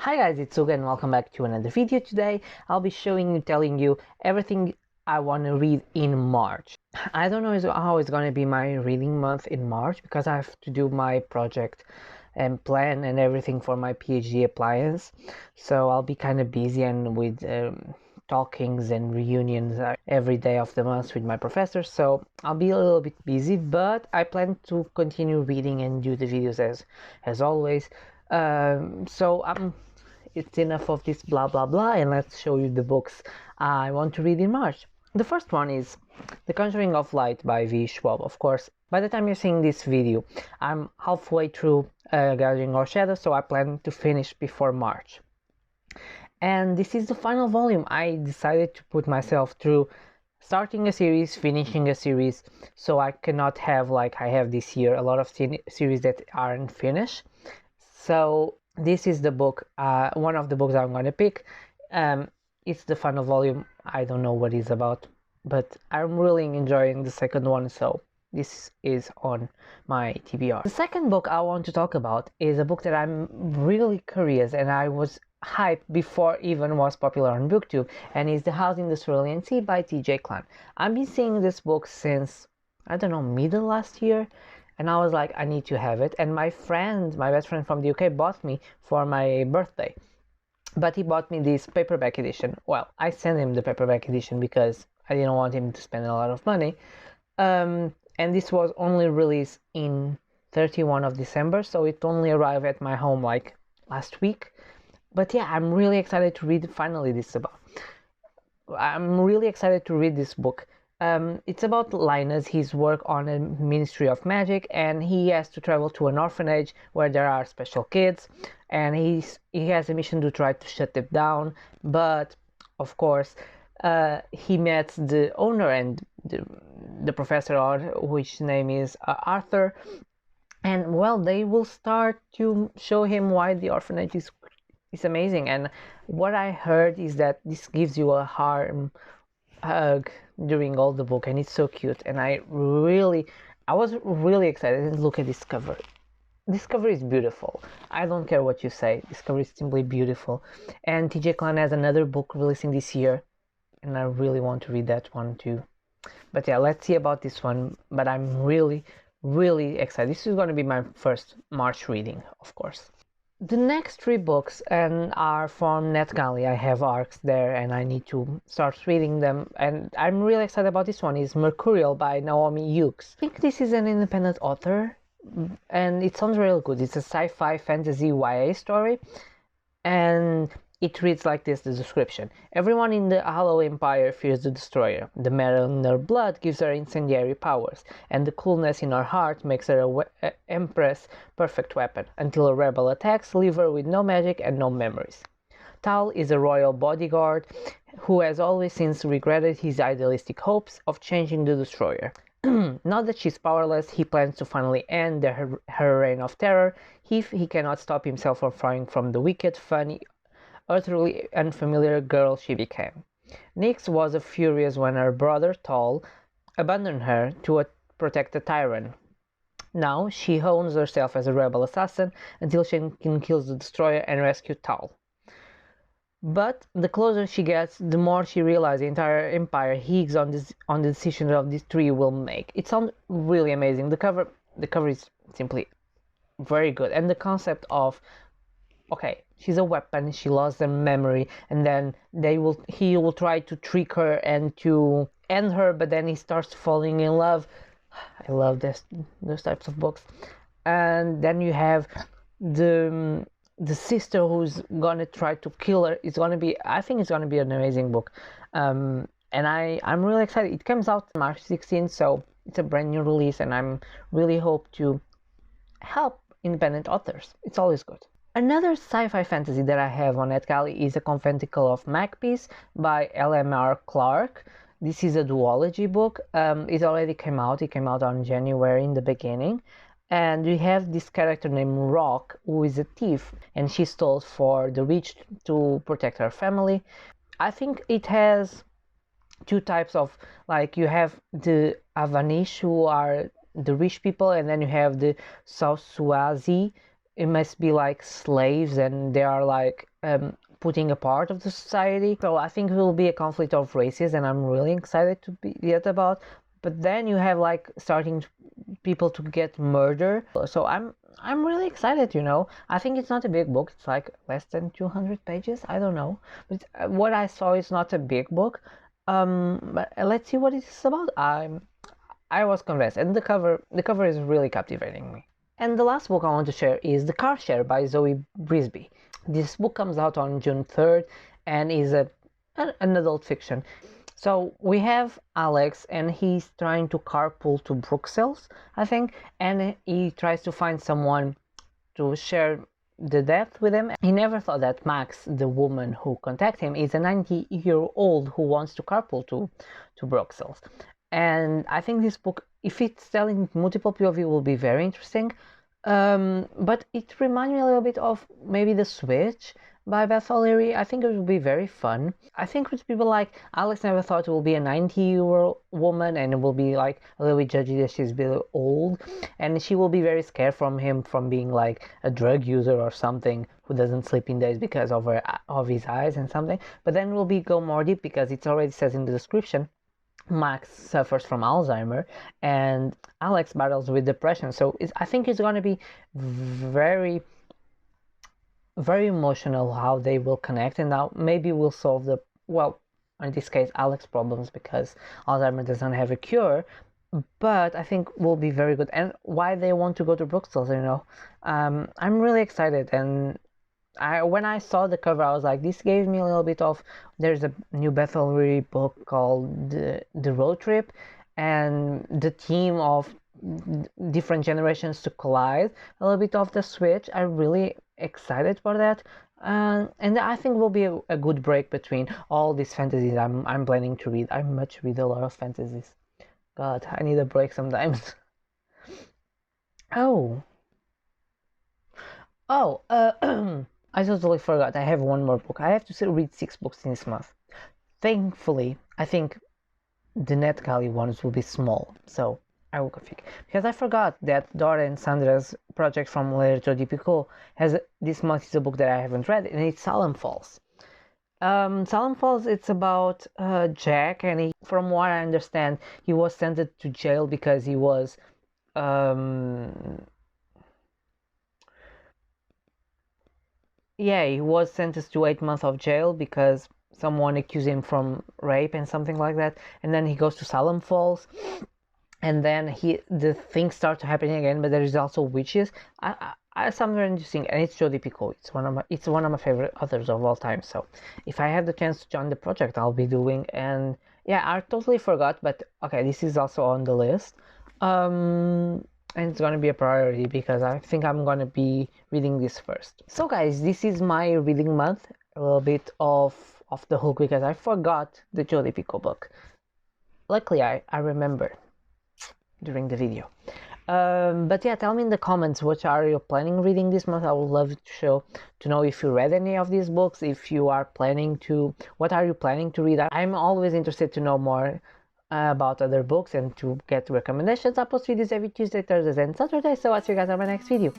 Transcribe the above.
Hi guys, it's Uga and welcome back to another video. Today I'll be telling you everything I want to read in March. I don't know how it's going to be my reading month in March because I have to do my project and plan and everything for my PhD appliance. So I'll be kind of busy and with talkings and reunions every day of the month with my professors. So I'll be a little bit busy, but I plan to continue reading and do the videos as always. It's enough of this blah blah blah, and let's show you the books I want to read in March. The first one is The Conjuring of Light by V. Schwab. Of course, by the time you're seeing this video, I'm halfway through Gathering Our Shadow, so I plan to finish before March. And this is the final volume. I decided to put myself through starting a series, finishing a series, so I cannot have, like I have this year, a lot of series that aren't finished. So this is the book, one of the books I'm going to pick. It's the final volume. I don't know what it's about, but I'm really enjoying the second one, so this is on my TBR. The second book I want to talk about is a book that I'm really curious, and I was hyped before even was popular on booktube, and it's The House in the Cerulean Sea by TJ Klane. I've been seeing this book since, I don't know, middle last year, and I was like, I need to have it. And my best friend from the UK bought me for my birthday, but he bought me this paperback edition. Well, I sent him the paperback edition because I didn't want him to spend a lot of money, and this was only released in 31 of December, so it only arrived at my home like last week. But yeah, I'm really excited to read I'm really excited to read this book. It's about Linus, his work on a Ministry of Magic, and he has to travel to an orphanage where there are special kids, and he has a mission to try to shut it down. But of course, he met the owner and the professor, which name is Arthur, and well, they will start to show him why the orphanage is amazing. And what I heard is that this gives you a hug during all the book, and it's so cute, and I was really excited. Look at this cover. This cover is beautiful. I don't care what you say, this cover is simply beautiful. And TJ Klane has another book releasing this year, and I really want to read that one too. But yeah, let's see about this one. But I'm really excited. This is going to be my first March reading, of course. The next three books are from NetGalley. I have arcs there and I need to start reading them, and I'm really excited about this one. Is Mercurial by Naomi Hughes. I think this is an independent author and it sounds real good. It's a sci-fi fantasy YA story, and it reads like this, the description. Everyone in the Hollow Empire fears the Destroyer. The metal in her blood gives her incendiary powers, and the coolness in her heart makes her an Empress' perfect weapon, until a rebel attacks, leave her with no magic and no memories. Tal is a royal bodyguard who has always since regretted his idealistic hopes of changing the Destroyer. Now that she's powerless, he plans to finally end her reign of terror if he cannot stop himself from falling from the wicked, funny, utterly unfamiliar girl she became. Nyx was furious when her brother Tal abandoned her to protect a tyrant. Now she hones herself as a rebel assassin until she can kill the Destroyer and rescue Tal. But the closer she gets, the more she realizes the entire empire hangs on the decisions of these three will make. It sounds really amazing. The cover is simply very good, and the concept of, okay, she's a weapon, she lost her memory, and then he will try to trick her and to end her, but then he starts falling in love. I love those types of books. And then you have the sister who's gonna try to kill her. I think it's gonna be an amazing book. And I'm really excited. It comes out March 16th, so it's a brand new release, and I'm really hope to help independent authors. It's always good. Another sci-fi fantasy that I have on NetGalley is A Conventicle of Magpies by L.M.R. Clark. This is a duology book. It already came out. It came out on January in the beginning. And we have this character named Rock, who is a thief, and she stole for the rich to protect her family. I think it has two types of, like, you have the Avanish, who are the rich people, and then you have the Saussuazi, it must be like slaves, and they are like putting a part of the society. So I think it will be a conflict of races, and I'm really excited to be yet about. But then you have like starting people to get murdered. So I'm really excited, you know. I think it's not a big book. It's like less than 200 pages. I don't know, but what I saw is not a big book. But let's see what it's about. I was convinced, and the cover is really captivating me. And the last book I want to share is The Car Share by Zoe Brisby. This book comes out on June 3rd and is an adult fiction. So we have Alex, and he's trying to carpool to Brussels, I think, and he tries to find someone to share the death with him. He never thought that Max, the woman who contacted him, is a 90-year-old who wants to carpool to Brussels. And I think this book, if it's telling multiple POV, will be very interesting. But it reminds me a little bit of maybe The Switch by Beth O'Leary. I think it will be very fun. I think with people like Alex never thought it will be a 90-year-old woman, and it will be like a little bit judgy that she's a bit old, and she will be very scared from him from being like a drug user or something who doesn't sleep in days because of his eyes and something. But then we'll go more deep, because it already says in the description Max suffers from Alzheimer and Alex battles with depression. So I think it's going to be very, very emotional how they will connect, and now maybe we'll solve in this case, Alex's problems, because Alzheimer doesn't have a cure. But I think will be very good, and why they want to go to Brussels, you know. I'm really excited, and when I saw the cover, I was like, this gave me a little bit of, there's a new Beth O'Leary book called The Road Trip, and the theme of different generations to collide, a little bit of The Switch. I'm really excited for that. And I think will be a good break between all these fantasies I'm planning to read. I much read a lot of fantasies. God, I need a break sometimes. Oh, I totally forgot. I have one more book. I have to read 6 books in this month. Thankfully, I think the NetGalley ones will be small, so I will config. Because I forgot that Dora and Sandra's project from Lerto di Pico has this month is a book that I haven't read, and it's Salem Falls. Salem Falls, it's about Jack, and from what I understand, he was sentenced to jail because he was he was sentenced to 8 months of jail because someone accused him from rape and something like that. And then he goes to Salem Falls, and then the things start happening again. But there is also witches. I something very interesting, and it's Jodi Picoult. It's one of my favorite authors of all time. So if I have the chance to join the project, I'll be doing. And yeah, I totally forgot, but okay, this is also on the list. And it's gonna be a priority because I think I'm gonna be reading this first. So guys, this is my reading month. A little bit off the hook because I forgot the Jodi Picoult book. Luckily, I remember during the video. But yeah, tell me in the comments what are you planning reading this month. I would love to know if you read any of these books. If you are planning to, what are you planning to read? I'm always interested to know more about other books and to get recommendations. I post videos every Tuesday, Thursdays, and Saturday. So I'll see you guys on my next video.